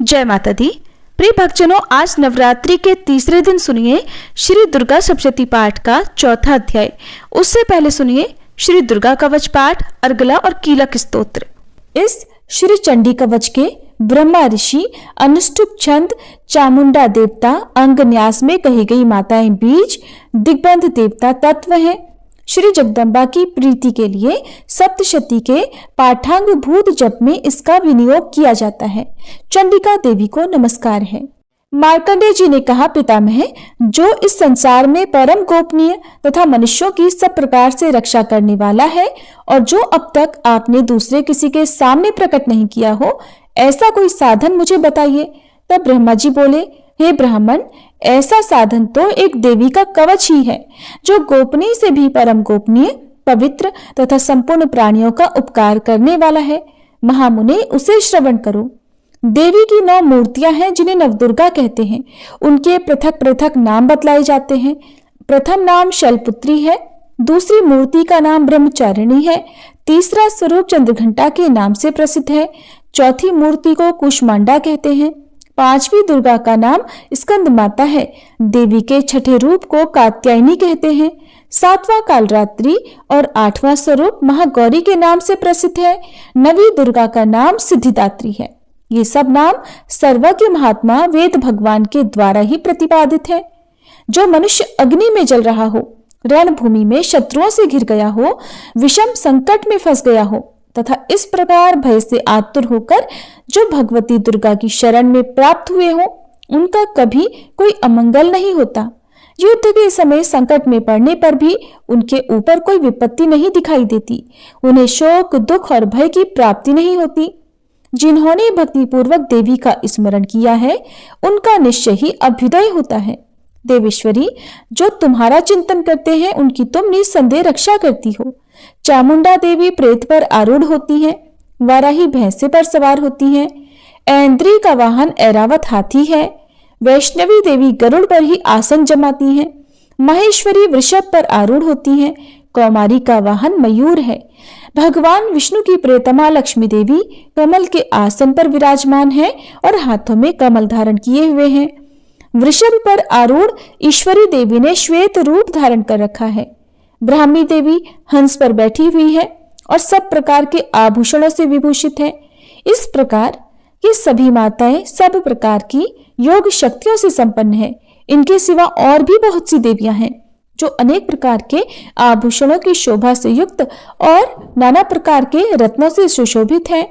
जय माता दी। प्रिय भक्तजनों, आज नवरात्रि के तीसरे दिन सुनिए श्री दुर्गा सप्तशती पाठ का चौथा अध्याय। उससे पहले सुनिए श्री दुर्गा कवच पाठ, अर्गला और कीलक स्तोत्र। इस श्री चंडी कवच के ब्रह्मा ऋषि, अनुष्टुप छंद, चामुंडा देवता, अंग न्यास में कही गई माताएं बीज, दिग्बंध देवता तत्व हैं। श्री जगदम्बा की प्रीति के लिए सप्तशती के पाठांग भूत जप में इसका विनियोग किया जाता है। चंडिका देवी को नमस्कार है। मार्कंडेय जी ने कहा, पितामह, जो इस संसार में परम गोपनीय तथा मनुष्यों की सब प्रकार से रक्षा करने वाला है और जो अब तक आपने दूसरे किसी के सामने प्रकट नहीं किया हो, ऐसा कोई साधन मुझे बताइए। तब ब्रह्मा जी बोले, हे ब्राह्मण, ऐसा साधन तो एक देवी का कवच ही है, जो गोपनीय से भी परम गोपनीय, पवित्र तथा संपूर्ण प्राणियों का उपकार करने वाला है। महामुने, उसे श्रवण करो। देवी की 9 मूर्तियां हैं जिन्हें नवदुर्गा कहते हैं। उनके पृथक पृथक नाम बतलाए जाते हैं। प्रथम नाम शैलपुत्री है, दूसरी मूर्ति का नाम ब्रह्मचारिणी है, तीसरा स्वरूप चंद्रघंटा के नाम से प्रसिद्ध है, चौथी मूर्ति को कुष्मांडा कहते हैं, पांचवी दुर्गा का नाम स्कंद माता है, देवी के छठे रूप को कात्यायनी कहते हैं, सातवां कालरात्रि और 8वां स्वरूप महागौरी के नाम से प्रसिद्ध है, नवी दुर्गा का नाम सिद्धिदात्री है। ये सब नाम सर्वज्ञ महात्मा वेद भगवान के द्वारा ही प्रतिपादित है। जो मनुष्य अग्नि में जल रहा हो, रणभूमि में शत्रुओं से घिर गया हो, विषम संकट में फंस गया हो तथा इस प्रकार भय से आतुर होकर जो भगवती दुर्गा की शरण में प्राप्त हुए हो, उनका कभी कोई अमंगल नहीं होता। युद्ध के समय संकट में पड़ने पर भी उनके ऊपर कोई विपत्ति नहीं दिखाई देती। उन्हें शोक, दुख और भय की प्राप्ति नहीं होती। जिन्होंने भक्तिपूर्वक देवी का स्मरण किया है, उनका निश्चय ही अभ्युदय होता है। देवेश्वरी, जो तुम्हारा चिंतन करते हैं, उनकी तुम निसंदेह रक्षा करती हो। चामुंडा देवी प्रेत पर आरूढ़ होती हैं, वाराही भैंसे पर सवार होती हैं, ऐन्द्री का वाहन ऐरावत हाथी है, वैष्णवी देवी गरुड़ पर ही आसन जमाती हैं, महेश्वरी वृषभ पर आरूढ़ होती हैं, कौमारी का वाहन मयूर है। भगवान विष्णु की प्रियतमा लक्ष्मी देवी कमल के आसन पर विराजमान है और हाथों में कमल धारण किए हुए हैं। वृषभ पर आरूढ़ ईश्वरी देवी ने श्वेत रूप धारण कर रखा है। ब्राह्मी देवी हंस पर बैठी हुई है और सब प्रकार के आभूषणों से विभूषित है। इस प्रकार ये सभी माताएं सब प्रकार की योग शक्तियों से संपन्न है। इनके सिवा और भी बहुत सी देवियां हैं जो अनेक प्रकार के आभूषणों की शोभा से युक्त और नाना प्रकार के रत्नों से सुशोभित हैं।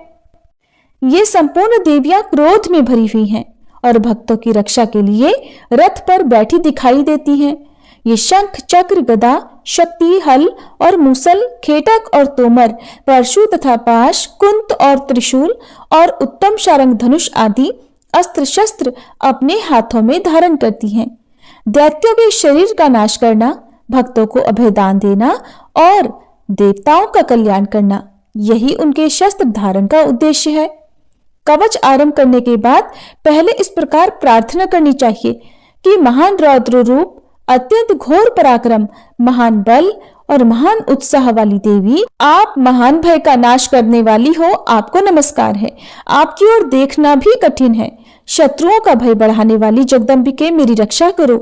ये संपूर्ण देवियां क्रोध में भरी हुई हैं और भक्तों की रक्षा के लिए रथ पर बैठी दिखाई देती हैं। ये शंख, चक्र, गदा, शक्ति, हल और मूसल, खेटक और तोमर, परशु तथा पाश, कुंत और त्रिशूल और उत्तम शारंग धनुष आदि अस्त्र शस्त्र अपने हाथों में धारण करती हैं। दैत्यों के शरीर का नाश करना, भक्तों को अभयदान देना और देवताओं का कल्याण करना, यही उनके शस्त्र धारण का उद्देश्य है। कवच आरंभ करने के बाद पहले इस प्रकार प्रार्थना करनी चाहिए कि महान रौद्र रूप, अत्यंत घोर पराक्रम, महान बल और महान उत्साह वाली देवी, आप महान भय का नाश करने वाली हो, आपको नमस्कार है। आपकी ओर देखना भी कठिन है। शत्रुओं का भय बढ़ाने वाली जगदम्बिके, मेरी रक्षा करो।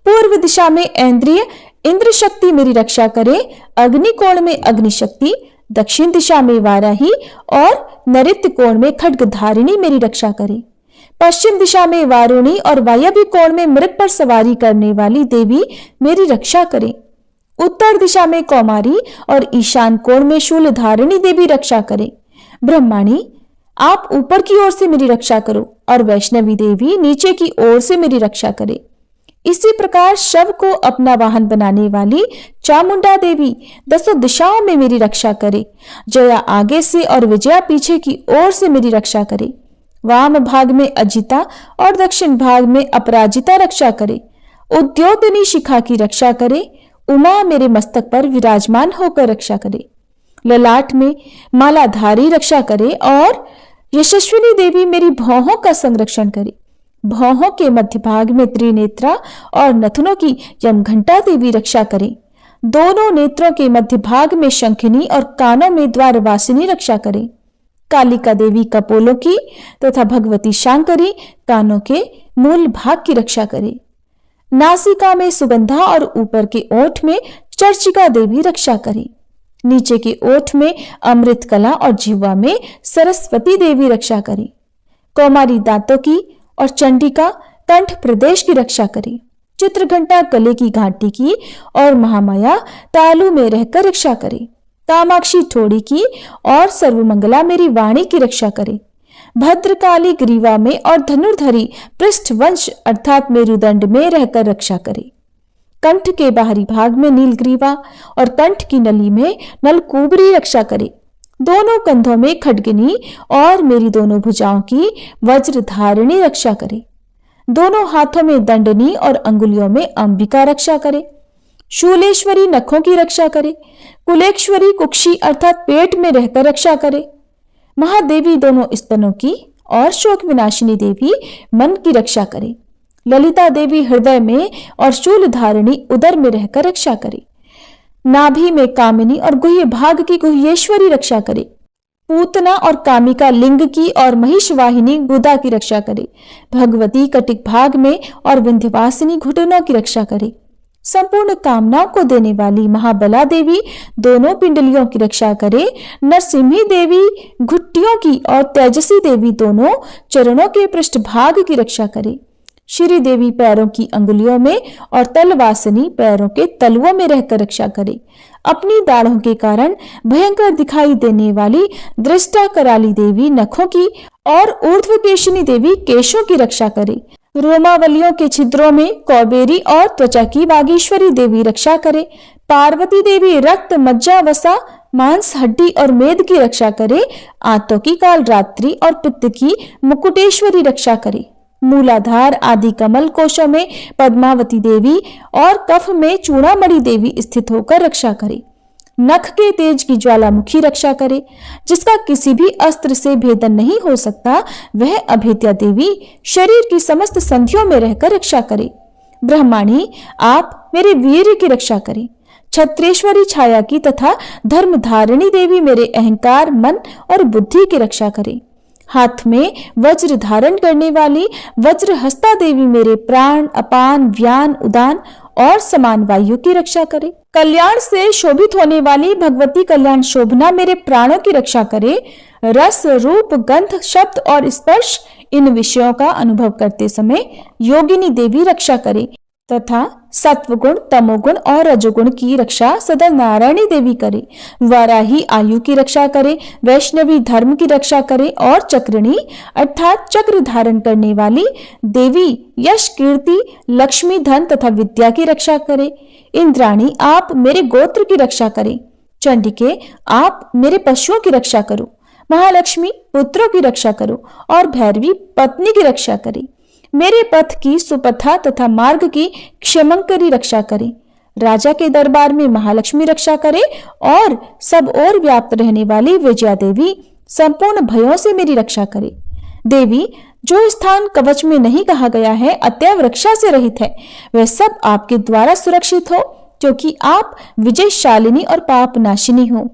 पूर्व दिशा में ऐन्द्रिय इंद्र शक्ति मेरी रक्षा करे। अग्नि कोण में अग्नि शक्ति, दक्षिण दिशा में वाराही और नैऋत्य कोण में खड्गधारिणी मेरी रक्षा करे। पश्चिम दिशा में वारुणी और वायव्य कोण में मृग पर सवारी करने वाली देवी मेरी रक्षा करे। उत्तर दिशा में कौमारी और ईशान कोण में शूलधारिणी देवी रक्षा करे। ब्रह्माणी, आप ऊपर की ओर से मेरी रक्षा करो और वैष्णवी देवी नीचे की ओर से मेरी रक्षा करे। इसी प्रकार शव को अपना वाहन बनाने वाली चामुंडा देवी 10 दिशाओं में मेरी रक्षा करे। जया आगे से और विजया पीछे की ओर से मेरी रक्षा करे। वाम भाग में अजिता और दक्षिण भाग में अपराजिता रक्षा करे। उद्योतनी शिखा की रक्षा करे। उमा मेरे मस्तक पर विराजमान होकर रक्षा करे। ललाट में मालाधारी रक्षा करे और यशस्विनी देवी मेरी भौहों का संरक्षण करे। भौहों के मध्य भाग में त्रिनेत्रा और नथुनों की यमघंटा देवी रक्षा करे। दोनों नेत्रों के मध्य भाग में शंखिनी और कानों में द्वारवासिनी रक्षा करे। कालिका देवी कपोलों की तथा भगवती शांकरी कानों के मूल भाग की रक्षा करे। नासिका में सुगंधा और ऊपर के ओठ में चर्चिका देवी रक्षा करे। नीचे के ओठ में अमृत कला और जिह्वा में सरस्वती देवी रक्षा करे। कौमारी दांतों की और चंडिका कंठ प्रदेश की रक्षा करे। चित्रघंटा गले की घाटी की और महामाया तालु में रहकर रक्षा करे। कामाक्षी ठोड़ी की और सर्वमंगला मेरी वाणी की रक्षा करे। भद्रकाली ग्रीवा में और धनुर्धरी पृष्ठवंश अर्थात मेरुदंड में रहकर रक्षा करे। कंठ के बाहरी भाग में नीलग्रीवा और कंठ की नली में नलकूबरी रक्षा करे। दोनों कंधों में खड्गनी और मेरी दोनों भुजाओं की वज्रधारिणी रक्षा करे। दोनों हाथों में दंडनी और अंगुलियों में अंबिका रक्षा करे। शूलेश्वरी नखों की रक्षा करे। कुलेश्वरी कुक्षी अर्थात पेट में रहकर रक्षा करे। महादेवी दोनों स्तनों की और शोक विनाशिनी देवी मन की रक्षा करे। ललिता देवी हृदय में और शूल धारिणी उदर में रहकर रक्षा करे। नाभि में कामिनी और गुह्य भाग की गुह्येश्वरी रक्षा करे। पूतना और कामिका लिंग की और महिषवाहिनी गुदा की रक्षा करे। भगवती कटिक भाग में और विंध्यवासिनी घुटनों की रक्षा करे। संपूर्ण कामनाओं को देने वाली महाबला देवी दोनों पिंडलियों की रक्षा करे। नरसिम्ही देवी घुट्टियों की और तेजसी देवी दोनों चरणों के पृष्ठभाग की रक्षा करे। श्री देवी पैरों की अंगुलियों में और तलवासिनी पैरों के तलुओं में रहकर रक्षा करे। अपनी दाढ़ों के कारण भयंकर दिखाई देने वाली दृष्टा कराली देवी नखों की और ऊर्ध्वकेशिनी देवी केशों की रक्षा करे। रोमावलियों के छिद्रों में कौबेरी और त्वचा की बागेश्वरी देवी रक्षा करे। पार्वती देवी रक्त मज्जा वसा मांस हड्डी और मेद की रक्षा करे। आंतों की कालरात्रि और पित्त की मुकुटेश्वरी रक्षा करे। मूलाधार आदि कमल कोशों में पद्मावती देवी और कफ में चूड़ामणि देवी स्थित होकर रक्षा करे। नख के तेज की ज्वालामुखी रक्षा करे। जिसका किसी भी अस्त्र से भेदन नहीं हो सकता वह अभेद्या देवी शरीर की समस्त संधियों में रहकर रक्षा करे। ब्रह्माणी आप मेरे वीर की रक्षा करे। छत्रेश्वरी छाया की तथा धर्मधारिणी देवी मेरे अहंकार मन और बुद्धि की रक्षा करे। हाथ में वज्र धारण करने वाली वज्रहस्ता देवी मेरे प्राण अपान व्यान उदान और समान वायु की रक्षा करे। कल्याण से शोभित होने वाली भगवती कल्याण शोभना मेरे प्राणों की रक्षा करे। रस रूप गंध शब्द और स्पर्श इन विषयों का अनुभव करते समय योगिनी देवी रक्षा करे तथा सत्वगुण तमोगुण और रजोगुण की रक्षा सदा नारायणी देवी करे। वाराही आयु की रक्षा करे। वैष्णवी धर्म की रक्षा करे और चक्रिणी अर्थात चक्र धारण करने वाली देवी यश कीर्ति लक्ष्मी धन तथा विद्या की रक्षा करे। इंद्राणी आप मेरे गोत्र की रक्षा करे। चंडिके आप मेरे पशुओं की रक्षा करो। महालक्ष्मी पुत्रों की रक्षा करो और भैरवी पत्नी की रक्षा करे। मेरे पथ की सुपथा तथा मार्ग की क्षमंकरी रक्षा करे। राजा के दरबार में महालक्ष्मी रक्षा करे और सब ओर व्याप्त रहने वाली विजया देवी संपूर्ण भयों से मेरी रक्षा करे। देवी जो स्थान कवच में नहीं कहा गया है अतएव रक्षा से रहित है वह सब आपके द्वारा सुरक्षित हो क्योंकि आप विजयशालिनी और पाप नाशिनी हो।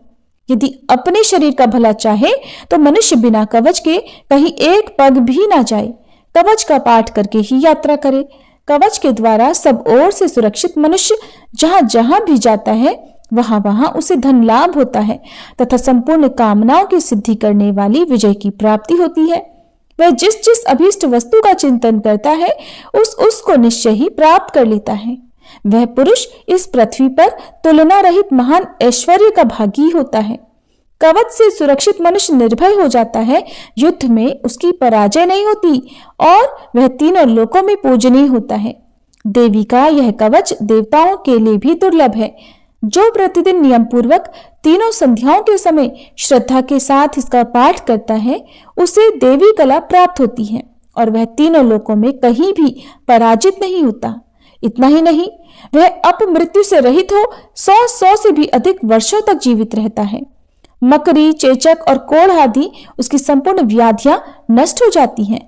यदि अपने शरीर का भला चाहे तो मनुष्य बिना कवच के कहीं एक पग भी ना जाए। कवच का पाठ करके ही यात्रा करे। कवच के द्वारा सब ओर से सुरक्षित मनुष्य जहां जहां भी जाता है वहां वहां उसे धन लाभ होता है तथा संपूर्ण कामनाओं की सिद्धि करने वाली विजय की प्राप्ति होती है। वह जिस जिस अभीष्ट वस्तु का चिंतन करता है उसको निश्चय ही प्राप्त कर लेता है। वह पुरुष इस पृथ्वी पर तुलना रहित महान ऐश्वर्य का भागी होता है। कवच से सुरक्षित मनुष्य निर्भय हो जाता है। युद्ध में उसकी पराजय नहीं होती और वह तीनों लोकों में पूजनीय होता है। देवी का यह कवच देवताओं के लिए भी दुर्लभ है। जो प्रतिदिन नियम पूर्वक तीनों संध्याओं के समय श्रद्धा के साथ इसका पाठ करता है उसे देवी कला प्राप्त होती है और वह तीनों लोकों में कहीं भी पराजित नहीं होता। इतना ही नहीं वह अपमृत्यु से रहित हो 100 से भी अधिक वर्षों तक जीवित रहता है। मकरी चेचक और कोढ़ आदि उसकी संपूर्ण व्याधियां नष्ट हो जाती हैं।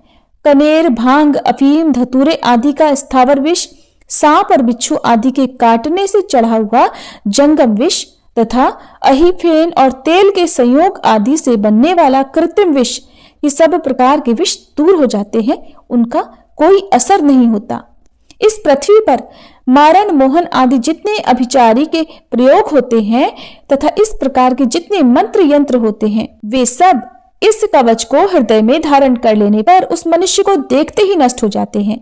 कनेर भांग अफीम धतूरे आदि का स्थावर विष सांप और बिच्छू आदि के काटने से चढ़ा हुआ जंगम विष तथा अहिफेन और तेल के संयोग आदि से बनने वाला कृत्रिम विष, ये सब प्रकार के विष दूर हो जाते हैं, उनका कोई असर नहीं होता। इस पृथ्वी पर मारण मोहन आदि जितने अभिचारी के प्रयोग होते हैं तथा इस प्रकार के जितने मंत्र यंत्र होते हैं, वे सब इस कवच को हृदय में धारण कर लेने पर उस मनुष्य को देखते ही नष्ट हो जाते हैं।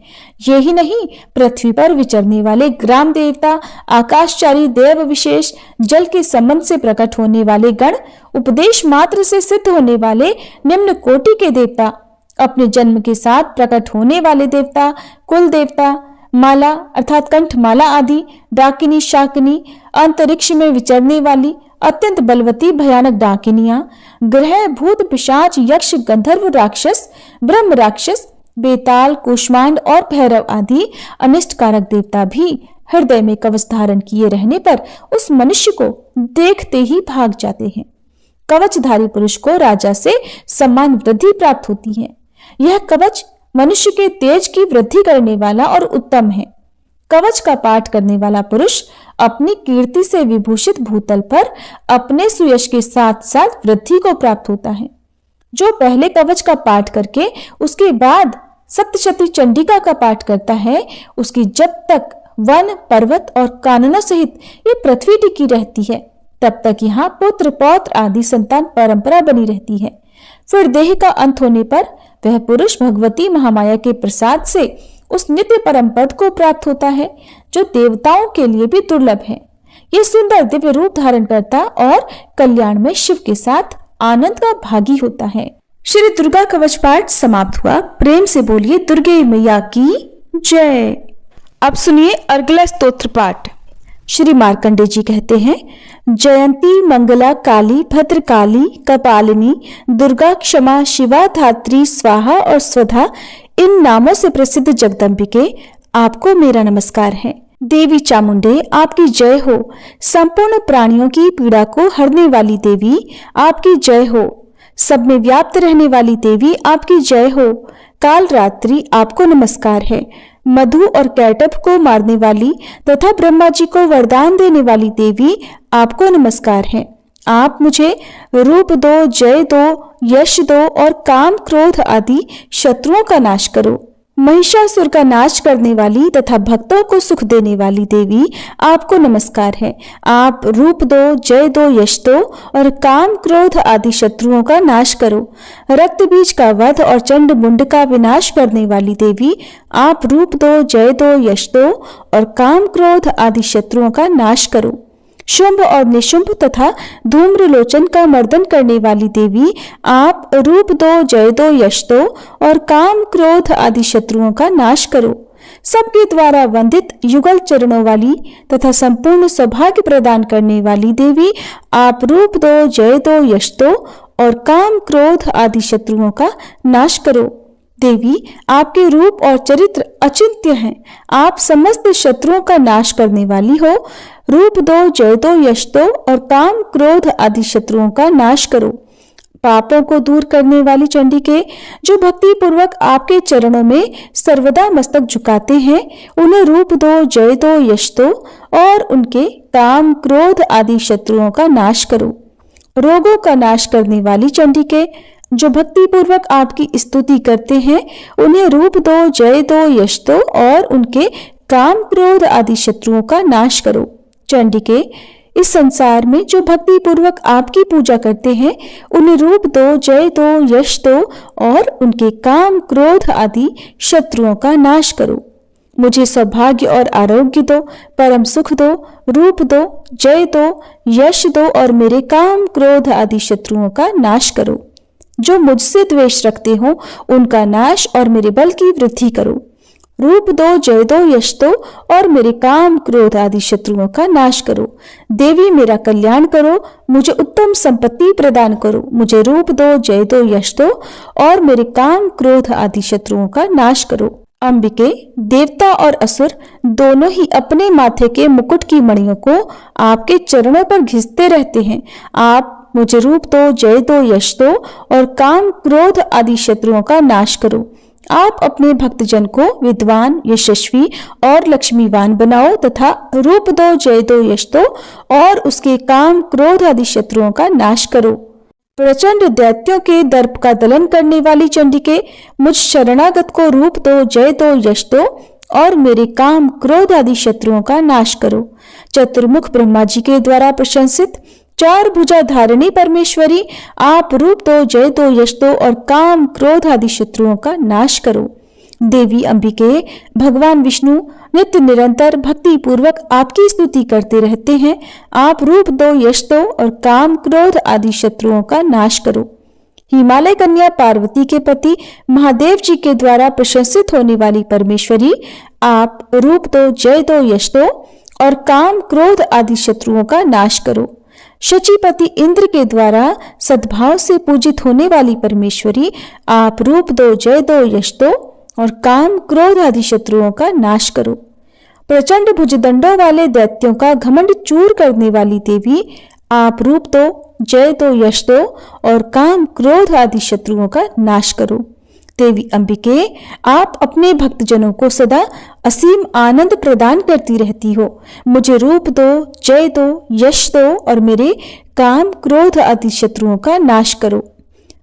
यही नहीं, पृथ्वी पर विचरने वाले ग्राम देवता, आकाशचारी देव विशेष, जल के संबंध से प्रकट होने वाले गण, उपदेश मात्र से सिद्ध होने वाले निम्न कोटि के देवता, अपने जन्म के साथ प्रकट होने वाले देवता, कुल देवता, माला अर्थात कंठमाला आदि, डाकिनी शाकिनी, अंतरिक्ष में विचरने वाली अत्यंत बलवती भयानक डाकिनियां, ग्रह भूत पिशाच यक्ष गंधर्व राक्षस, ब्रह्म राक्षस, बेताल कुष्मांड और भैरव आदि अनिष्टकारक देवता भी हृदय में कवच धारण किए रहने पर उस मनुष्य को देखते ही भाग जाते हैं। कवचधारी पुरुष को राजा से सम्मान वृद्धि प्राप्त होती है। यह कवच मनुष्य के तेज की वृद्धि करने वाला और उत्तम है। कवच का पाठ करने वाला पुरुष अपनी कीर्ति से विभूषित भूतल पर अपने सुयश के साथ साथ वृद्धि को प्राप्त होता है। जो पहले कवच का पाठ करके उसके बाद सप्तशती चंडिका का पाठ करता है, उसकी जब तक वन पर्वत और काननों सहित ये पृथ्वी टिकी रहती है, तब तक यहाँ पुत्र पौत्र आदि संतान परंपरा बनी रहती है। फिर देह का अंत होने पर वह पुरुष भगवती महामाया के प्रसाद से उस नित्य परम पद को प्राप्त होता है, जो देवताओं के लिए भी दुर्लभ है। ये सुंदर दिव्य रूप धारण करता और कल्याण में शिव के साथ आनंद का भागी होता है। श्री दुर्गा कवच पाठ समाप्त हुआ। प्रेम से बोलिए दुर्गे मैया की जय। अब सुनिए अगला स्तोत्र पाठ। श्री मार्कंडे जी कहते हैं, जयंती मंगला काली भद्रकाली कपालिनी दुर्गा क्षमा शिवा धात्री स्वाहा और स्वधा, इन नामों से प्रसिद्ध जगदम्बिके आपको मेरा नमस्कार है। देवी चामुंडे आपकी जय हो। संपूर्ण प्राणियों की पीड़ा को हरने वाली देवी आपकी जय हो। सब में व्याप्त रहने वाली देवी आपकी जय हो। काल रात्रि आपको नमस्कार है। मधु और कैटभ को मारने वाली तथा ब्रह्मा जी को वरदान देने वाली देवी आपको नमस्कार है। आप मुझे रूप दो, जय दो, यश दो और काम क्रोध आदि शत्रुओं का नाश करो। महिषासुर का नाश करने वाली तथा भक्तों को सुख देने वाली देवी आपको नमस्कार है। आप रूप दो, जय दो, यश दो और काम क्रोध आदि शत्रुओं का नाश करो। रक्त बीज का वध और चंड मुंड का विनाश करने वाली देवी आप रूप दो, जय दो, यश दो और काम क्रोध आदि शत्रुओं का नाश करो। शुंभ और निशुंभ तथा धूम्रलोचन का मर्दन करने वाली देवी आप रूप दो, जय दो, यश दो और काम क्रोध आदि शत्रुओं का नाश करो। सबके द्वारा वंदित युगल चरणों वाली तथा संपूर्ण सौभाग्य प्रदान करने वाली देवी आप रूप दो, जय दो, यश दो और काम क्रोध आदि शत्रुओं का नाश करो। देवी आपके रूप और चरित्र अचिंत्य हैं। आप समस्त शत्रुओं का नाश करने वाली हो। रूप दो, जय दो, यश दो और काम क्रोध आदि शत्रुओं का नाश करो। पापों को दूर करने वाली चंडिके, जो भक्ति पूर्वक आपके चरणों में सर्वदा मस्तक झुकाते हैं, उन्हें रूप दो, जय दो, यश दो और उनके काम क्रोध आदि शत्रुओं का नाश करो। रोगों का नाश करने वाली चंडिके, जो भक्ति पूर्वक आपकी स्तुति करते हैं, उन्हें रूप दो, जय दो, यश दो और उनके काम क्रोध आदि शत्रुओं का नाश करो। चंडिके, इस संसार में जो भक्ति पूर्वक आपकी पूजा करते हैं, उन्हें रूप दो, जय दो, यश दो और उनके काम क्रोध आदि शत्रुओं का नाश करो। मुझे सौभाग्य और आरोग्य दो, परम सुख दो, रूप दो, जय दो, यश दो और मेरे काम क्रोध आदि शत्रुओं का नाश करो। जो मुझसे द्वेष रखते हो उनका नाश और मेरे बल की वृद्धि करो। रूप दो, जय दो, यश दो और मेरे काम क्रोध आदि शत्रुओं का नाश करो। देवी मेरा कल्याण करो, मुझे उत्तम संपत्ति प्रदान करो। मुझे रूप दो, जय दो, यश दो और मेरे काम क्रोध आदि शत्रुओं का नाश करो। अंबिके, देवता और असुर दोनों ही अपने माथे के मुकुट की मणियों को आपके चरणों पर घिसते रहते हैं। आप मुझे रूप दो, जय दो, यश दो और काम क्रोध आदि शत्रुओं का नाश करो। आप अपने भक्तजन को विद्वान, यशस्वी और लक्ष्मीवान बनाओ तथा रूप दो, जय दो, यश दो और उसके काम, क्रोध आदि शत्रुओं का नाश करो। प्रचंड दैत्यों के दर्प का दलन करने वाली चंडिके, मुझ शरणागत को रूप दो, जय दो, यश दो और मेरे काम, क्रोध आदि शत्रुओं का नाश करो। चतुर्मुख ब्रह्मा जी के द्वारा प्रशंसित चार भुजा धारिणी परमेश्वरी, आप रूप दो, जय दो, यश दो और काम, क्रोध आदि शत्रुओं का नाश करो। देवी अंबिके, भगवान विष्णु नित्य निरंतर भक्ति पूर्वक आपकी स्तुति करते रहते हैं। आप रूप दो, यश दो और काम, क्रोध आदि शत्रुओं का नाश करो। हिमालय कन्या पार्वती के पति महादेव जी के द्वारा प्रशंसित होने वाली परमेश्वरी, आप रूप दो, जय दो, यश दो और काम, क्रोध आदि शत्रुओं का नाश करो। शचीपति इंद्र के द्वारा सद्भाव से पूजित होने वाली परमेश्वरी, आप रूप दो, जय दो, यश दो और काम, क्रोध आदि शत्रुओं का नाश करो। प्रचंड भुजदंडों वाले दैत्यों का घमंड चूर करने वाली देवी, आप रूप दो, जय दो, यश दो और काम, क्रोध आदि शत्रुओं का नाश करो। देवी अंबिके, आप अपने भक्तजनों को सदा असीम आनंद प्रदान करती रहती हो। मुझे रूप दो, जय दो, यश दो और मेरे काम, क्रोध आदि शत्रुओं का नाश करो।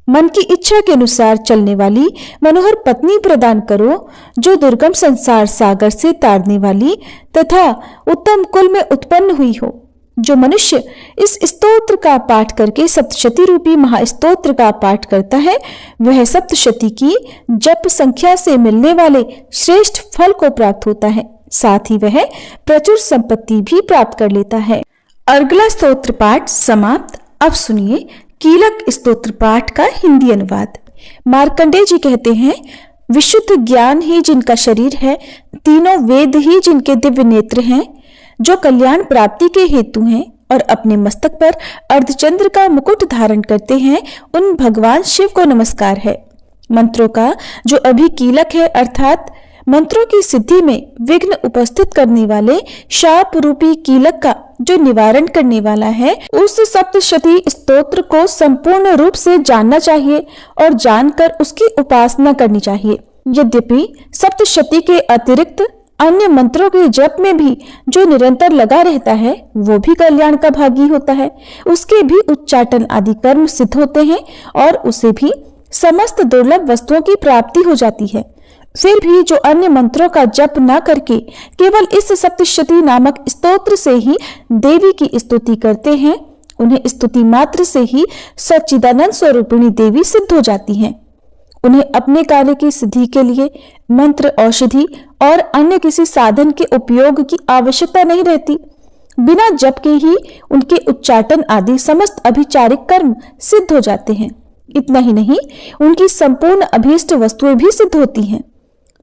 मन की इच्छा के अनुसार चलने वाली मनोहर पत्नी प्रदान करो, जो दुर्गम संसार सागर से तारने वाली तथा उत्तम कुल में उत्पन्न हुई हो। जो मनुष्य इस स्तोत्र का पाठ करके सप्तशती रूपी महास्तोत्र का पाठ करता है, वह सप्तशती की जप संख्या से मिलने वाले श्रेष्ठ फल को प्राप्त होता है। साथ ही वह प्रचुर संपत्ति भी प्राप्त कर लेता है। अर्गला स्तोत्र पाठ समाप्त। अब सुनिए कीलक स्तोत्र पाठ का हिंदी अनुवाद। मार्कंडेय जी कहते हैं, विशुद्ध ज्ञान ही जिनका शरीर है, तीनों वेद ही जिनके दिव्य नेत्र हैं, जो कल्याण प्राप्ति के हेतु हैं और अपने मस्तक पर अर्धचंद्र का मुकुट धारण करते हैं, उन भगवान शिव को नमस्कार है। मंत्रों का जो अभी कीलक है, अर्थात मंत्रों की सिद्धि में विघ्न उपस्थित करने वाले शाप रूपी कीलक का जो निवारण करने वाला है, उस सप्तशती स्तोत्र को संपूर्ण रूप से जानना चाहिए और जानकर उसकी उपासना करनी चाहिए। यद्यपि सप्तशती के अतिरिक्त अन्य मंत्रों के जप में भी जो निरंतर लगा रहता है, वो भी कल्याण का भागी होता है। उसके भी उच्चाटन आदि कर्म सिद्ध होते हैं और उसे भी समस्त दुर्लभ वस्तुओं की प्राप्ति हो जाती है। फिर भी जो अन्य मंत्रों का जप न करके केवल इस सप्तशती नामक स्तोत्र से ही देवी की स्तुति करते हैं, उन्हें स्तुति मात्र से ही सच्चिदानंद स्वरूपिणी देवी सिद्ध हो जाती हैं। उन्हें अपने कार्य की सिद्धि के लिए मंत्र, औषधि और अन्य किसी साधन के उपयोग की आवश्यकता नहीं रहती। बिना जप के ही उनके उच्चाटन आदि समस्त अभिचारिक कर्म सिद्ध हो जाते हैं। इतना ही नहीं, उनकी संपूर्ण अभीष्ट वस्तुएं भी सिद्ध होती हैं।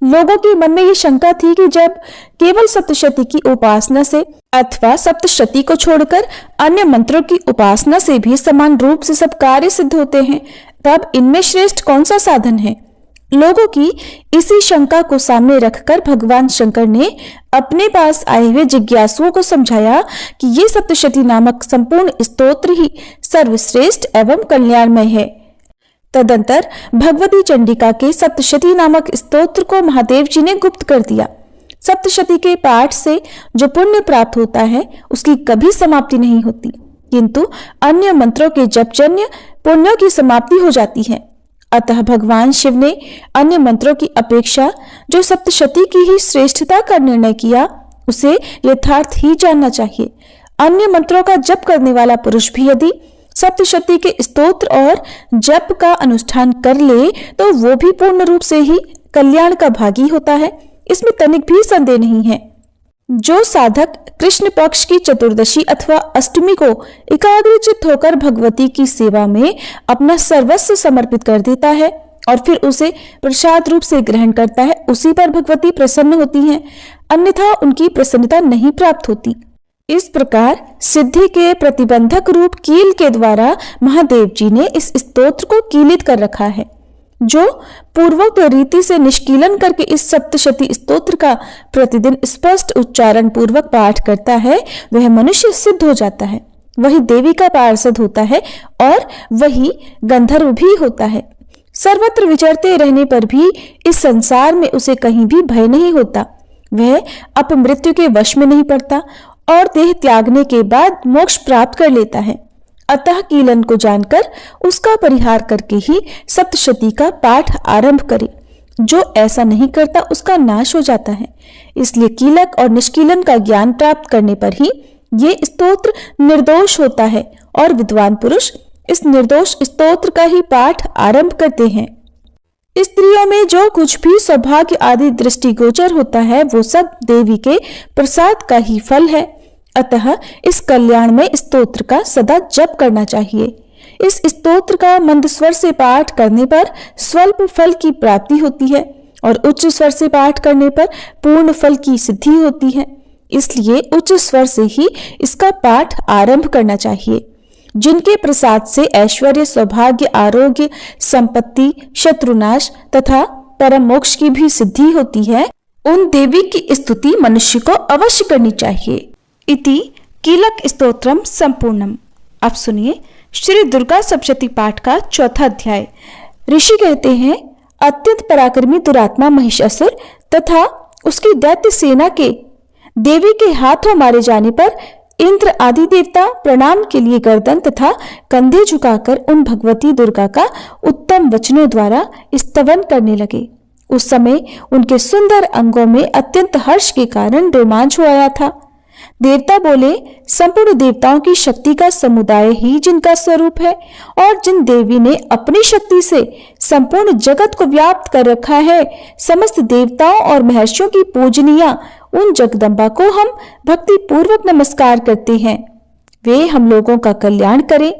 लोगों के मन में ये शंका थी कि जब केवल सप्तशती की उपासना से अथवा सप्तशती को छोड़कर अन्य मंत्रों की उपासना से भी समान रूप से सब कार्य सिद्ध होते हैं, तब इनमें श्रेष्ठ कौन सा साधन है। लोगों की इसी शंका को सामने रखकर भगवान शंकर ने अपने पास आए हुए जिज्ञासुओं को समझाया कि ये सप्तशती नामक संपूर्ण स्तोत्र ही सर्वश्रेष्ठ एवं कल्याणमय है। तदंतर भगवती चंडिका के सप्तशती नामक स्तोत्र को महादेव जी ने गुप्त कर दिया। सप्तशती के पाठ से जो पुण्य प्राप्त होता है, उसकी कभी समाप्ति नहीं होती, किंतु अन्य मंत्रों के जपजन्य पुण्यों की समाप्ति हो जाती है। अतः भगवान शिव ने अन्य मंत्रों की अपेक्षा जो सप्तशती की ही श्रेष्ठता का निर्णय किया, उसे यथार्थ ही जानना चाहिए। अन्य मंत्रों का जप करने वाला पुरुष भी यदि सप्तशती के स्तोत्र और जप का अनुष्ठान कर ले, तो वो भी पूर्ण रूप से ही कल्याण का भागी होता है। इसमें तनिक भी संदेह नहीं है। जो साधक कृष्ण पक्ष की चतुर्दशी अथवा अष्टमी को एकाग्रचित्त होकर भगवती की सेवा में अपना सर्वस्व समर्पित कर देता है और फिर उसे प्रसाद रूप से ग्रहण करता है, उसी पर भगवती प्रसन्न होती हैं, अन्यथा उनकी प्रसन्नता नहीं प्राप्त होती। इस प्रकार सिद्धि के प्रतिबंधक रूप कील के द्वारा महादेव जी ने इस स्तोत्र को कीलित कर रखा है। जो पूर्वोक्त रीति से निष्कीलन करके इस सप्तशती स्तोत्र का प्रतिदिन स्पष्ट उच्चारण पूर्वक पाठ करता है, वह मनुष्य सिद्ध हो जाता है, वही देवी का पार्षद होता है और वही गंधर्व भी होता है। सर्वत्र विचरते रहने पर भी इस संसार में उसे कहीं भी भय नहीं होता। वह अपमृत्यु के वश में नहीं पड़ता और देह त्यागने के बाद मोक्ष प्राप्त कर लेता है। अतः कीलन को जानकर उसका परिहार करके ही सप्तशती का पाठ आरंभ करे। जो ऐसा नहीं करता उसका नाश हो जाता है। इसलिए कीलक और निष्कीलन का ज्ञान प्राप्त करने पर ही ये स्तोत्र निर्दोष होता है और विद्वान पुरुष इस निर्दोष स्तोत्र का ही पाठ आरंभ करते हैं। स्त्रियों में जो कुछ भी सौभाग्य आदि दृष्टिगोचर होता है वो सब देवी के प्रसाद का ही फल है। अतः इस कल्याण में स्तोत्र का सदा जप करना चाहिए। इस स्तोत्र का मंद स्वर से पाठ करने पर स्वल्प फल की प्राप्ति होती है और उच्च स्वर से पाठ करने पर पूर्ण फल की सिद्धि होती है। इसलिए उच्च स्वर से ही इसका पाठ आरंभ करना चाहिए। जिनके प्रसाद से ऐश्वर्य, सौभाग्य, आरोग्य, संपत्ति, शत्रुनाश तथा परम मोक्ष की भी सिद्धि होती है, उन देवी की स्तुति मनुष्य को अवश्य करनी चाहिए। इति कीलक स्तोत्रम संपूर्णम। अब सुनिए श्री दुर्गा सप्तशती पाठ का चौथा अध्याय। ऋषि कहते हैं, अत्यंत पराक्रमी दुरात्मा महिषासुर तथा उसकी दैत्य सेना के देवी के हाथों मारे जाने पर इंद्र आदि देवता प्रणाम के लिए गर्दन तथा कंधे झुकाकर उन भगवती दुर्गा का उत्तम वचनों द्वारा स्तवन करने लगे। उस समय उनके सुंदर अंगों में अत्यंत हर्ष के कारण रोमांच हो आया था। देवता बोले, संपूर्ण देवताओं की शक्ति का समुदाय ही जिनका स्वरूप है और जिन देवी ने अपनी शक्ति से संपूर्ण जगत को व्याप्त कर रखा है, समस्त देवताओं और महर्षियों की पूजनीय उन जगदम्बा को हम भक्ति पूर्वक नमस्कार करते हैं। वे हम लोगों का कल्याण करें।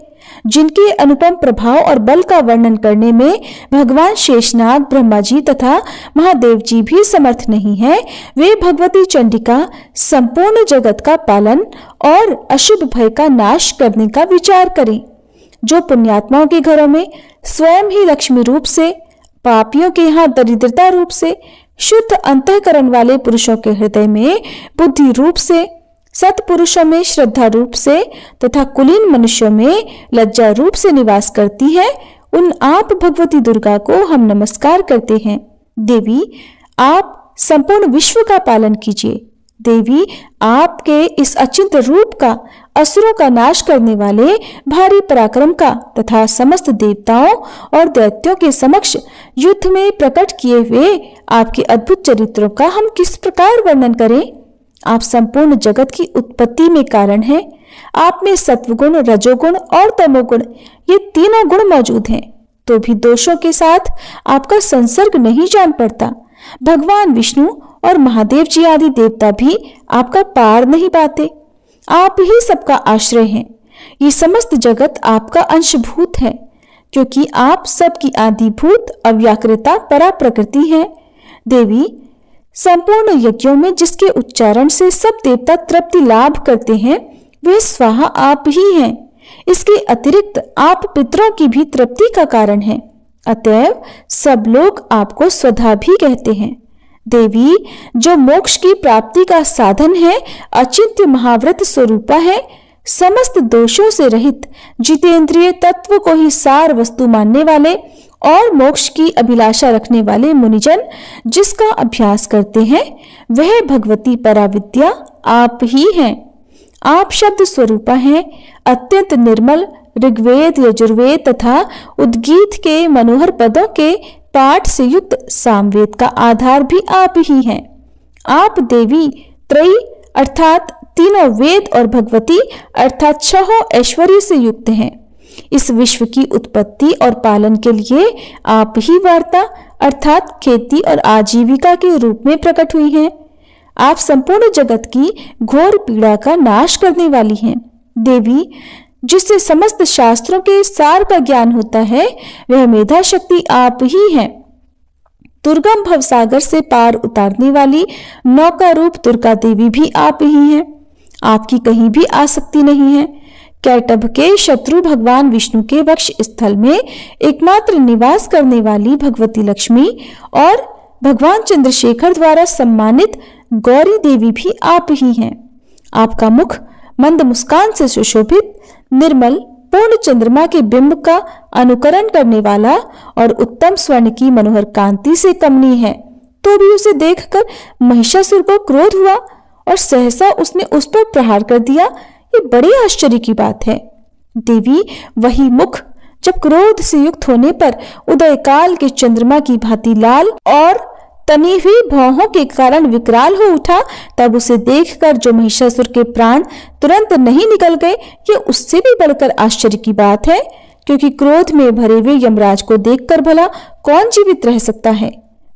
जिनके अनुपम प्रभाव और बल का वर्णन करने में भगवान शेषनाग, ब्रह्मा जी तथा महादेव जी भी समर्थ नहीं है, वे भगवती चंडिका संपूर्ण जगत का पालन और अशुभ भय का नाश करने का विचार करें। जो पुण्यात्माओं के घरों में स्वयं ही लक्ष्मी रूप से, पापियों के यहाँ दरिद्रता रूप से, शुद्ध अंतःकरण वाले पुरुषों के हृदय में बुद्धि रूप से, सत्पुरुषों में श्रद्धा रूप से तथा कुलीन मनुष्यों में लज्जा रूप से निवास करती है, उन आप भगवती दुर्गा को हम नमस्कार करते हैं। देवी, आप संपूर्ण विश्व का पालन कीजिए। देवी, आपके इस अचिंत्य रूप का, असुरों का नाश करने वाले भारी पराक्रम का तथा समस्त देवताओं और दैत्यों के समक्ष युद्ध में प्रकट किए हुए आपके अद्भुत चरित्रों का हम किस प्रकार वर्णन करें। आप संपूर्ण जगत की उत्पत्ति में कारण हैं। आप में सत्वगुण, रजोगुण और तमोगुण ये तीनों गुण मौजूद हैं, तो भी दोषों के साथ आपका संसर्ग नहीं जान पड़ता। भगवान विष्णु और महादेव जी आदि देवता भी आपका पार नहीं पाते। आप ही सबका आश्रय हैं। ये समस्त जगत आपका अंशभूत है, क्योंकि आप सबकी आदिभूत अव्याकृता परा प्रकृति है। देवी, संपूर्ण यज्ञों में जिसके उच्चारण से सब देवता तृप्ति लाभ करते हैं, वे स्वाहा आप ही हैं। इसके अतिरिक्त आप पितरों की भी तृप्ति का कारण हैं। अतएव सब लोग आपको स्वधा भी कहते हैं। देवी, जो मोक्ष की प्राप्ति का साधन है, अचिंत्य महाव्रत स्वरूपा है, समस्त दोषों से रहित, जितेंद्रिय, तत्व को ही सार वस्तु मानने वाले और मोक्ष की अभिलाषा रखने वाले मुनिजन जिसका अभ्यास करते हैं, वह भगवती पराविद्या आप ही हैं। आप शब्द स्वरूपा हैं। अत्यंत निर्मल ऋग्वेद, यजुर्वेद तथा उद्गीत के मनोहर पदों के पाठ से युक्त सामवेद का आधार भी आप ही हैं। आप देवी त्रयी अर्थात तीनों वेद और भगवती अर्थात छहों ऐश्वर्य से युक्त हैं। इस विश्व की उत्पत्ति और पालन के लिए आप ही वार्ता अर्थात खेती और आजीविका के रूप में प्रकट हुई हैं। आप संपूर्ण जगत की घोर पीड़ा का नाश करने वाली हैं। देवी, जिससे समस्त शास्त्रों के सार का ज्ञान होता है, वह मेधा शक्ति आप ही है। दुर्गम भवसागर से पार उतारने वाली नौका रूप दुर्गा देवी भी आप ही हैं। आपकी कहीं भी आसक्ति नहीं है। कैटभ के शत्रु भगवान विष्णु के वक्ष स्थल में एकमात्र निवास करने वाली भगवती लक्ष्मी और भगवान चंद्रशेखर द्वारा सम्मानित गौरी देवी भी आप ही हैं। आपका मुख मंद मुस्कान से सुशोभित, निर्मल, पूर्ण चंद्रमा के बिंब का अनुकरण करने वाला और उत्तम स्वर्ण की मनोहर कांति से कमनीय है, तो भी उसे देखकर महिषासुर को क्रोध हुआ और सहसा उसने उस पर प्रहार कर दिया। ये बड़े आश्चर्य की बात है। देवी वही मुख जब क्रोध से युक्त होने पर उदय काल के चंद्रमा की भांति लाल और तनी हुई भौहों के कारण विकराल हो उठा, तब उसे देखकर जो महिषासुर के प्राण तुरंत नहीं निकल गए, ये उससे भी बढ़कर आश्चर्य की बात है, क्योंकि क्रोध में भरे हुए यमराज को देखकर भला कौन जीवित रह सकता है।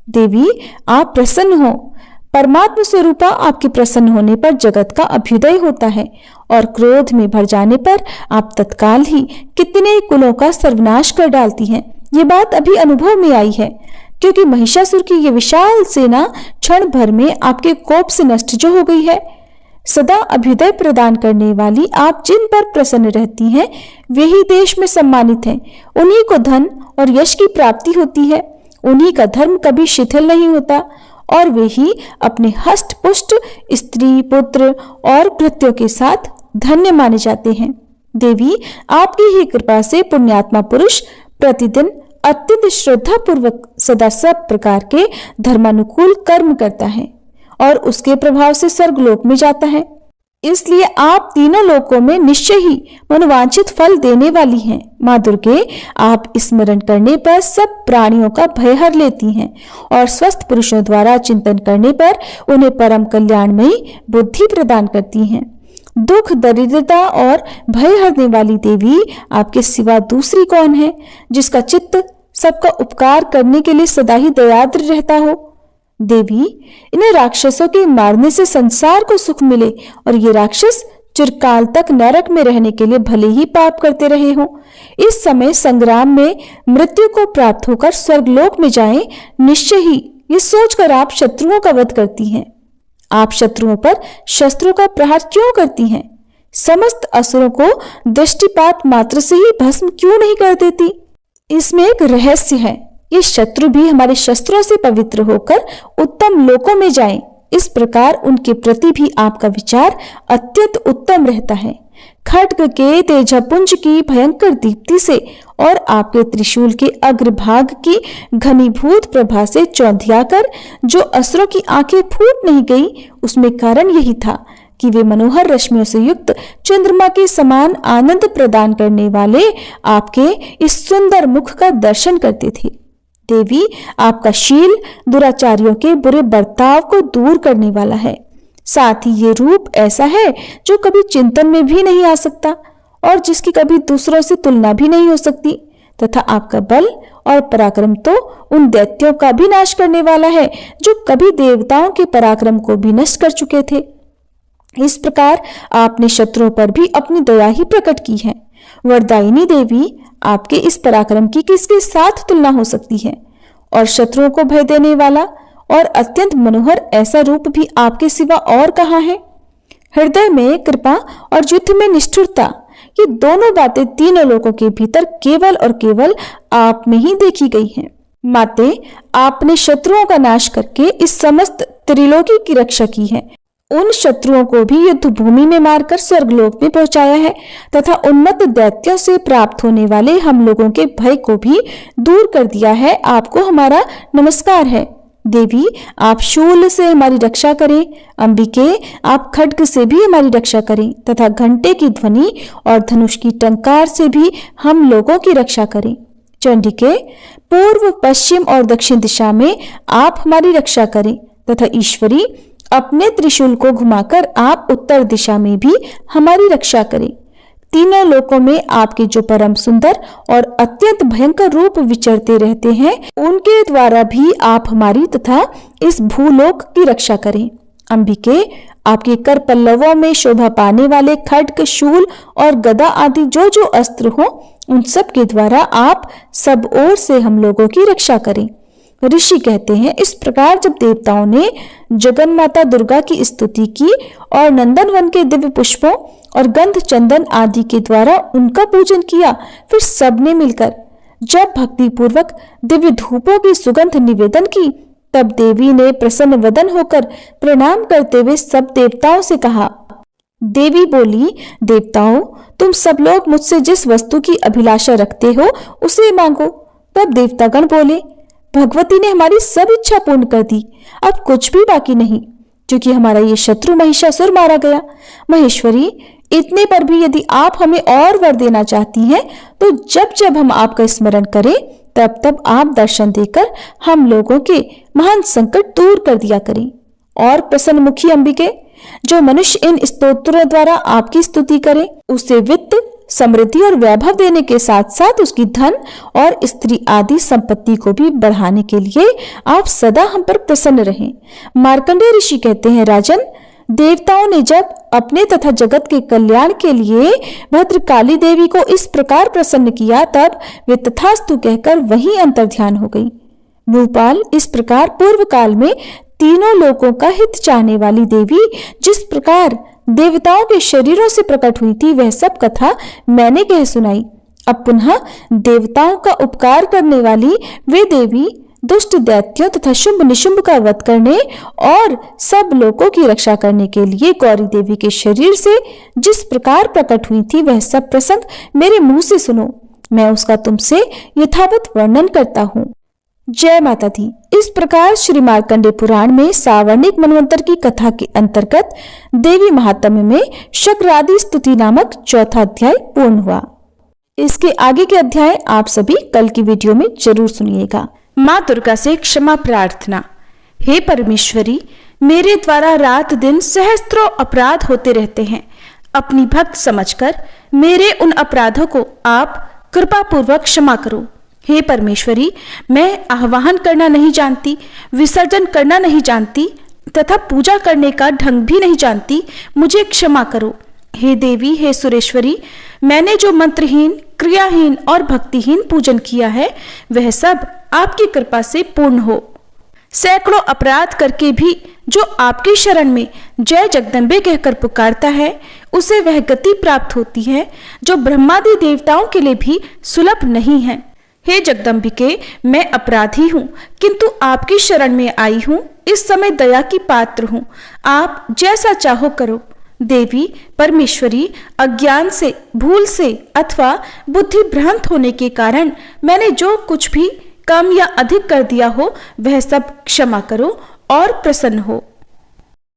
देवी आप प्रसन्न हो। परमात्मा स्वरूपा आपके प्रसन्न होने पर जगत का अभ्युदय होता है और क्रोध में भर जाने पर आप तत्काल ही कितने कुलों का सर्वनाश कर डालती हैं। ये बात अभी अनुभव में आई है, क्योंकि महिषासुर की ये विशाल सेना क्षण भर में आपके कोप से नष्ट जो हो गई है। सदा अभ्युदय प्रदान करने वाली आप जिन पर प्रसन्न रहती हैं, वे ही देश में सम्मानित हैं। उन्हीं को धन और यश की प्राप्ति होती है, उन्हीं का धर्म कभी शिथिल नहीं होता और वे ही अपने हष्ट पुष्ट स्त्री पुत्र और भृत्यों के साथ धन्य माने जाते हैं। देवी आपकी ही कृपा से पुण्यात्मा पुरुष प्रतिदिन अत्यंत श्रद्धा पूर्वक सदा सब प्रकार के धर्मानुकूल कर्म करता है और उसके प्रभाव से स्वर्गलोक में जाता है। इसलिए आप तीनों लोकों में निश्चय ही मनोवांछित फल देने वाली हैं। माँ दुर्गे आप स्मरण करने पर सब प्राणियों का भय हर लेती हैं और स्वस्थ पुरुषों द्वारा चिंतन करने पर उन्हें परम कल्याणमयी बुद्धि प्रदान करती हैं। दुख दरिद्रता और भय हरने वाली देवी आपके सिवा दूसरी कौन है, जिसका चित्त सबका उपकार करने के लिए सदा ही दयाद्र रहता हो। देवी इन्हें राक्षसों के मारने से संसार को सुख मिले और ये राक्षस चिरकाल तक नरक में रहने के लिए भले ही पाप करते रहे हों, इस समय संग्राम में मृत्यु को प्राप्त होकर स्वर्गलोक में जाएं, निश्चय ही ये सोचकर आप शत्रुओं का वध करती हैं। आप शत्रुओं पर शस्त्रों का प्रहार क्यों करती हैं? समस्त असुरों को दृष्टिपात मात्र से ही भस्म क्यों नहीं कर देती? इसमें एक रहस्य है। ये शत्रु भी हमारे शस्त्रों से पवित्र होकर उत्तम लोकों में जाएं, इस प्रकार उनके प्रति भी आपका विचार अत्यंत उत्तम रहता है। खड्ग के तेजपुंज की भयंकर दीप्ति से और आपके त्रिशूल के अग्रभाग की घनीभूत प्रभा से चौंधियाकर जो असुरों की आंखें फूट नहीं गई, उसमें कारण यही था कि वे मनोहर रश्मियों से युक्त चंद्रमा के समान आनंद प्रदान करने वाले आपके इस सुंदर मुख का दर्शन करते थे। देवी आपका शील दुराचारियों के बुरे बर्ताव को दूर करने वाला है। साथ ही ये रूप ऐसा है जो कभी चिंतन में भी नहीं आ सकता और जिसकी कभी दूसरों से तुलना भी नहीं हो सकती, तथा आपका बल और पराक्रम तो उन दैत्यों का भी नाश करने वाला है जो कभी देवताओं के पराक्रम को भी नष्ट कर चुके थे। इस प्रकार आपने शत्रुओं पर भी अपनी दया ही प्रकट की है। वरदायिनी देवी आपके इस पराक्रम की किसके साथ तुलना हो सकती है? और शत्रुओं को भय देने वाला और अत्यंत मनोहर ऐसा रूप भी आपके सिवा और कहाँ है? हृदय में कृपा और युद्ध में निष्ठुरता, ये दोनों बातें तीनों लोगों के भीतर केवल और केवल आप में ही देखी गई हैं। माते आपने शत्रुओं का नाश करके इस समस्त त्रिलोकी की रक्षा की है। उन शत्रुओं को भी युद्ध भूमि में मारकर स्वर्गलोक में पहुंचाया है तथा उन्मत्त दैत्यों से प्राप्त होने वाले हम लोगों के भय को भी दूर कर दिया है। आपको हमारा नमस्कार है। देवी आप शूल से हमारी रक्षा करें। अंबिके आप खड्ग से भी हमारी रक्षा करें तथा घंटे की ध्वनि और धनुष की टंकार से भी हम लोगों की रक्षा करें। चंडिके पूर्व पश्चिम और दक्षिण दिशा में आप हमारी रक्षा करें तथा ईश्वरी अपने त्रिशूल को घुमाकर आप उत्तर दिशा में भी हमारी रक्षा करें। तीनों लोकों में आपके जो परम सुंदर और अत्यंत भयंकर रूप विचरते रहते हैं, उनके द्वारा भी आप हमारी तथा इस भूलोक की रक्षा करें। अंबिके आपके कर पल्लवों में शोभा पाने वाले खड्ग शूल और गदा आदि जो जो अस्त्र हो, उन सब के द्वारा आप सब ओर से हम लोगों की रक्षा करें। ऋषि कहते हैं, इस प्रकार जब देवताओं ने जगन माता दुर्गा की स्तुति की और नंदनवन के दिव्य पुष्पों और गंध चंदन आदि के द्वारा उनका पूजन किया, फिर सबने मिलकर जब भक्ति पूर्वक दिव्य धूपों की सुगंध निवेदन की, तब देवी ने प्रसन्न वदन होकर प्रणाम करते हुए सब देवताओं से कहा, देवी बोली, देवताओं, तुम सब लोग मुझसे जिस वस्तु की अभिलाषा रखते हो उसे मांगो। तब देवतागण बोले, भगवती ने हमारी सब इच्छा पूर्ण कर दी, अब कुछ भी बाकी नहीं, क्योंकि हमारा ये शत्रु महिषासुर मारा गया। महेश्वरी, इतने पर भी यदि आप हमें और वर देना चाहती हैं तो जब जब हम आपका स्मरण करें तब तब आप दर्शन देकर हम लोगों के महान संकट दूर कर दिया करें। और प्रसन्न मुखी अंबिके, जो मनुष्य इन स्तोत्रों द्वारा आपकी स्तुति करे उसे वित्त, समृद्धि और वैभव देने के साथ साथ उसकी धन और स्त्री आदि संपत्ति को भी बढ़ाने के लिए आप सदा हम पर प्रसन्न रहें। मार्कंडेय ऋषि कहते हैं, राजन, देवताओं ने जब अपने तथा जगत के कल्याण के लिए भद्रकाली देवी को इस प्रकार प्रसन्न किया तब वे तथास्तु कहकर वहीं अंतर्ध्यान हो गई। भूपाल, इस प्रकार पूर्व काल में तीनों लोकों का हित चाहने वाली देवी जिस प्रकार देवताओं के शरीरों से प्रकट हुई थी वह सब कथा मैंने कह सुनाई। अब पुनः देवताओं का उपकार करने वाली वे देवी दुष्ट दैत्यों तथा शुंभ निशुंभ का वध करने और सब लोगों की रक्षा करने के लिए गौरी देवी के शरीर से जिस प्रकार प्रकट हुई थी वह सब प्रसंग मेरे मुंह से सुनो, मैं उसका तुमसे यथावत वर्णन करता हूँ। जय माता दी। इस प्रकार श्री मार्कंडेय पुराण में सावर्णिक मनवंतर की कथा के अंतर्गत देवी महात्म्य में शक्रादि स्तुति नामक चौथा अध्याय पूर्ण हुआ। इसके आगे के अध्याय आप सभी कल की वीडियो में जरूर सुनिएगा। माँ दुर्गा से क्षमा प्रार्थना। हे परमेश्वरी, मेरे द्वारा रात दिन सहस्त्रों अपराध होते रहते हैं। अपनी भक्त समझकर मेरे उन अपराधों को आप कृपा पूर्वक क्षमा करो। हे परमेश्वरी, मैं आह्वान करना नहीं जानती, विसर्जन करना नहीं जानती तथा पूजा करने का ढंग भी नहीं जानती, मुझे क्षमा करो। हे देवी, हे सुरेश्वरी, मैंने जो मंत्रहीन, क्रियाहीन और भक्तिहीन पूजन किया है वह सब आपकी कृपा से पूर्ण हो। सैकड़ों अपराध करके भी जो आपकी शरण में जय जगदम्बे कहकर पुकारता है उसे वह गति प्राप्त होती है जो ब्रह्मादि देवताओं के लिए भी सुलभ नहीं है। हे जगदम्बिके, मैं अपराधी हूँ किंतु आपकी शरण में आई हूँ, इस समय दया की पात्र हूँ, आप जैसा चाहो करो। देवी परमेश्वरी, अज्ञान से, भूल से अथवा बुद्धि भ्रांत होने के कारण मैंने जो कुछ भी कम या अधिक कर दिया हो वह सब क्षमा करो और प्रसन्न हो।